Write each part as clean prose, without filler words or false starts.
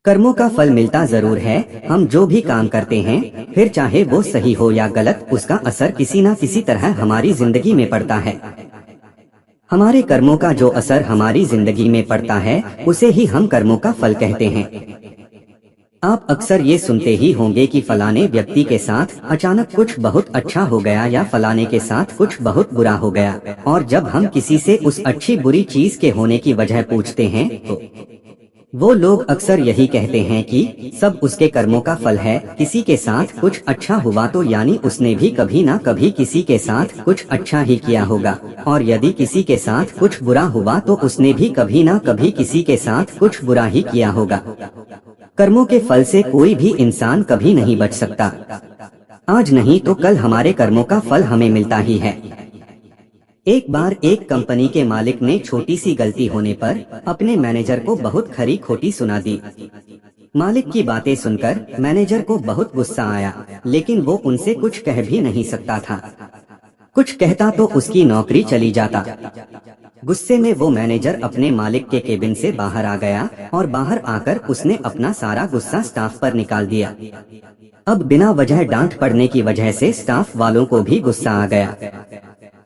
कर्मों का फल मिलता जरूर है। हम जो भी काम करते हैं, फिर चाहे वो सही हो या गलत, उसका असर किसी न किसी तरह हमारी जिंदगी में पड़ता है। हमारे कर्मों का जो असर हमारी जिंदगी में पड़ता है, उसे ही हम कर्मों का फल कहते हैं। आप अक्सर ये सुनते ही होंगे कि फलाने व्यक्ति के साथ अचानक कुछ बहुत अच्छा हो गया या फलाने के साथ कुछ बहुत बुरा हो गया। और जब हम किसी से उस अच्छी बुरी चीज के होने की वजह पूछते हैं, तो वो लोग अक्सर यही कहते हैं कि सब उसके कर्मों का फल है। किसी के साथ कुछ अच्छा हुआ तो यानी उसने भी कभी ना कभी किसी के साथ कुछ अच्छा ही किया होगा, और यदि किसी के साथ कुछ बुरा हुआ तो उसने भी कभी ना कभी किसी के साथ कुछ बुरा ही किया होगा। कर्मों के फल से कोई भी इंसान कभी नहीं बच सकता। आज नहीं तो कल हमारे कर्मों का फल हमें मिलता ही है। एक बार एक कंपनी के मालिक ने छोटी सी गलती होने पर अपने मैनेजर को बहुत खरी खोटी सुना दी। मालिक की बातें सुनकर मैनेजर को बहुत गुस्सा आया, लेकिन वो उनसे कुछ कह भी नहीं सकता था। कुछ कहता तो उसकी नौकरी चली जाता। गुस्से में वो मैनेजर अपने मालिक के केबिन से बाहर आ गया और बाहर आकर उसने अपना सारा गुस्सा स्टाफ पर निकाल दिया। अब बिना वजह डांट पड़ने की वजह से स्टाफ वालों को भी गुस्सा आ गया,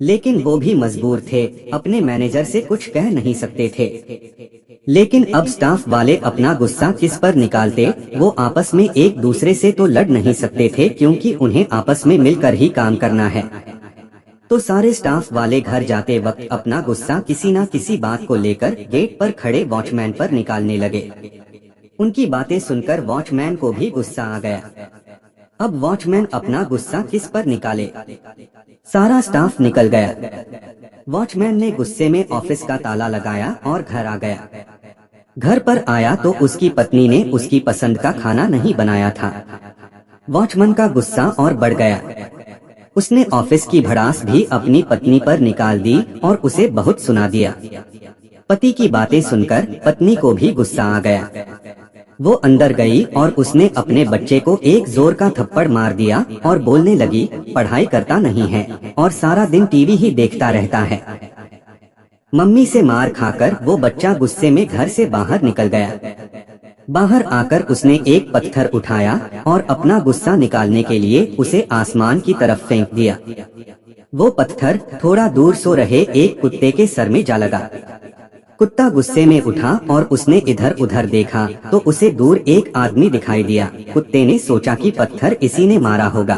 लेकिन वो भी मजबूर थे, अपने मैनेजर से कुछ कह नहीं सकते थे। लेकिन अब स्टाफ वाले अपना गुस्सा किस पर निकालते? वो आपस में एक दूसरे से तो लड़ नहीं सकते थे, क्योंकि उन्हें आपस में मिलकर ही काम करना है। तो सारे स्टाफ वाले घर जाते वक्त अपना गुस्सा किसी न किसी बात को लेकर गेट पर खड़े वॉचमैन पर निकालने लगे। उनकी बातें सुनकर वॉचमैन को भी गुस्सा आ गया। अब वॉचमैन अपना गुस्सा किस पर निकाले? सारा स्टाफ निकल गया। वॉचमैन ने गुस्से में ऑफिस का ताला लगाया और घर आ गया। घर पर आया तो उसकी पत्नी ने उसकी पसंद का खाना नहीं बनाया था। वॉचमैन का गुस्सा और बढ़ गया। उसने ऑफिस की भड़ास भी अपनी पत्नी पर निकाल दी और उसे बहुत सुना दिया। पति की बातें सुनकर पत्नी को भी गुस्सा आ गया। वो अंदर गई और उसने अपने बच्चे को एक जोर का थप्पड़ मार दिया और बोलने लगी, पढ़ाई करता नहीं है और सारा दिन टीवी ही देखता रहता है। मम्मी से मार खाकर वो बच्चा गुस्से में घर से बाहर निकल गया। बाहर आकर उसने एक पत्थर उठाया और अपना गुस्सा निकालने के लिए उसे आसमान की तरफ फेंक दिया। वो पत्थर थोड़ा दूर सो रहे एक कुत्ते के सर में जा लगा। कुत्ता गुस्से में उठा और उसने इधर उधर देखा तो उसे दूर एक आदमी दिखाई दिया। कुत्ते ने सोचा कि पत्थर इसी ने मारा होगा।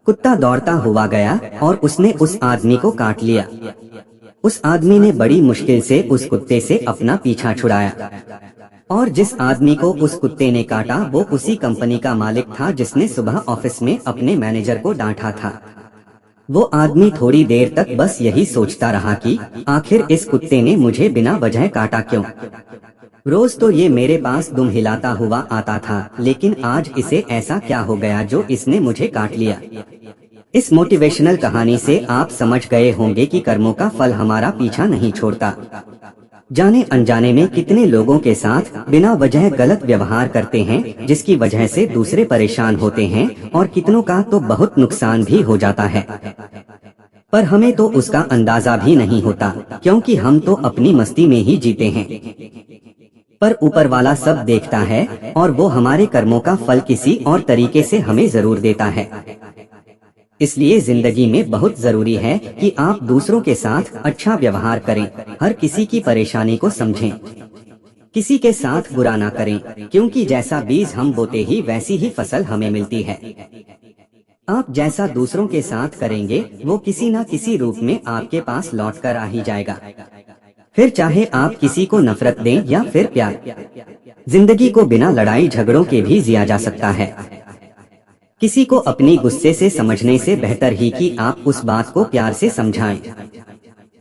कुत्ता दौड़ता हुआ गया और उसने उस आदमी को काट लिया। उस आदमी ने बड़ी मुश्किल से उस कुत्ते से अपना पीछा छुड़ाया, और जिस आदमी को उस कुत्ते ने काटा वो उसी कंपनी का मालिक था जिसने सुबह ऑफिस में अपने मैनेजर को डांटा था। वो आदमी थोड़ी देर तक बस यही सोचता रहा कि आखिर इस कुत्ते ने मुझे बिना वजह काटा क्यों? रोज तो ये मेरे पास दुम हिलाता हुआ आता था, लेकिन आज इसे ऐसा क्या हो गया जो इसने मुझे काट लिया? इस मोटिवेशनल कहानी से आप समझ गए होंगे कि कर्मों का फल हमारा पीछा नहीं छोड़ता। जाने अनजाने में कितने लोगों के साथ बिना वजह गलत व्यवहार करते हैं, जिसकी वजह से दूसरे परेशान होते हैं और कितनों का तो बहुत नुकसान भी हो जाता है। पर हमें तो उसका अंदाजा भी नहीं होता, क्योंकि हम तो अपनी मस्ती में ही जीते हैं। पर ऊपर वाला सब देखता है और वो हमारे कर्मों का फल किसी और तरीके से हमें जरूर देता है। इसलिए जिंदगी में बहुत जरूरी है कि आप दूसरों के साथ अच्छा व्यवहार करें, हर किसी की परेशानी को समझें, किसी के साथ बुरा ना करें, क्योंकि जैसा बीज हम बोते ही वैसी ही फसल हमें मिलती है। आप जैसा दूसरों के साथ करेंगे वो किसी न किसी रूप में आपके पास लौट कर आ ही जाएगा। फिर चाहे आप किसी को नफरत दें या फिर प्यार, जिंदगी को बिना लड़ाई झगड़ों के भी जिया जा सकता है। किसी को अपनी गुस्से से समझने से बेहतर ही कि आप उस बात को प्यार से समझाएं।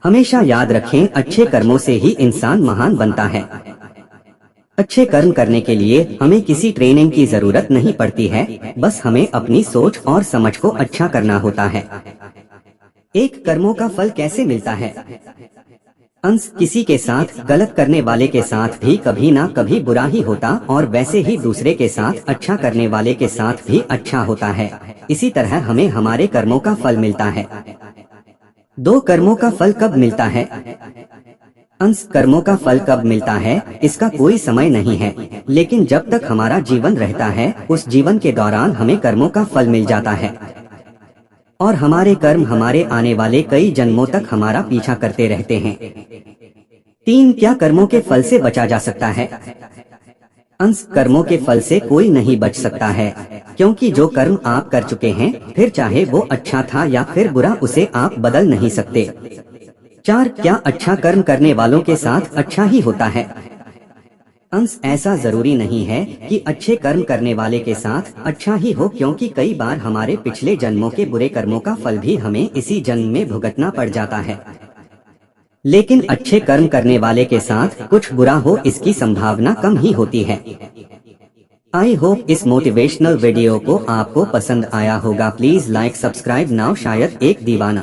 हमेशा याद रखें, अच्छे कर्मों से ही इंसान महान बनता है। अच्छे कर्म करने के लिए हमें किसी ट्रेनिंग की जरूरत नहीं पड़ती है, बस हमें अपनी सोच और समझ को अच्छा करना होता है। एक कर्मों का फल कैसे मिलता है? अंश किसी के साथ गलत करने वाले के साथ भी कभी ना कभी बुरा ही होता, और वैसे ही दूसरे के साथ अच्छा करने वाले के साथ भी अच्छा होता है। इसी तरह हमें हमारे कर्मों का फल मिलता है। दो कर्मों का फल कब मिलता है? अंश कर्मों का फल कब मिलता है इसका कोई समय नहीं है, लेकिन जब तक हमारा जीवन रहता है उस जीवन के दौरान हमें कर्मों का फल मिल जाता है और हमारे कर्म हमारे आने वाले कई जन्मों तक हमारा पीछा करते रहते हैं। 3 क्या कर्मों के फल से बचा जा सकता है? अंश कर्मों के फल से कोई नहीं बच सकता है, क्योंकि जो कर्म आप कर चुके हैं फिर चाहे वो अच्छा था या फिर बुरा उसे आप बदल नहीं सकते। 4 क्या अच्छा कर्म करने वालों के साथ अच्छा ही होता है? अंश ऐसा जरूरी नहीं है कि अच्छे कर्म करने वाले के साथ अच्छा ही हो, क्योंकि कई बार हमारे पिछले जन्मों के बुरे कर्मों का फल भी हमें इसी जन्म में भुगतना पड़ जाता है। लेकिन अच्छे कर्म करने वाले के साथ कुछ बुरा हो इसकी संभावना कम ही होती है। आई होप इस मोटिवेशनल वीडियो को आपको पसंद आया होगा। Please like subscribe now. शायद एक दीवाना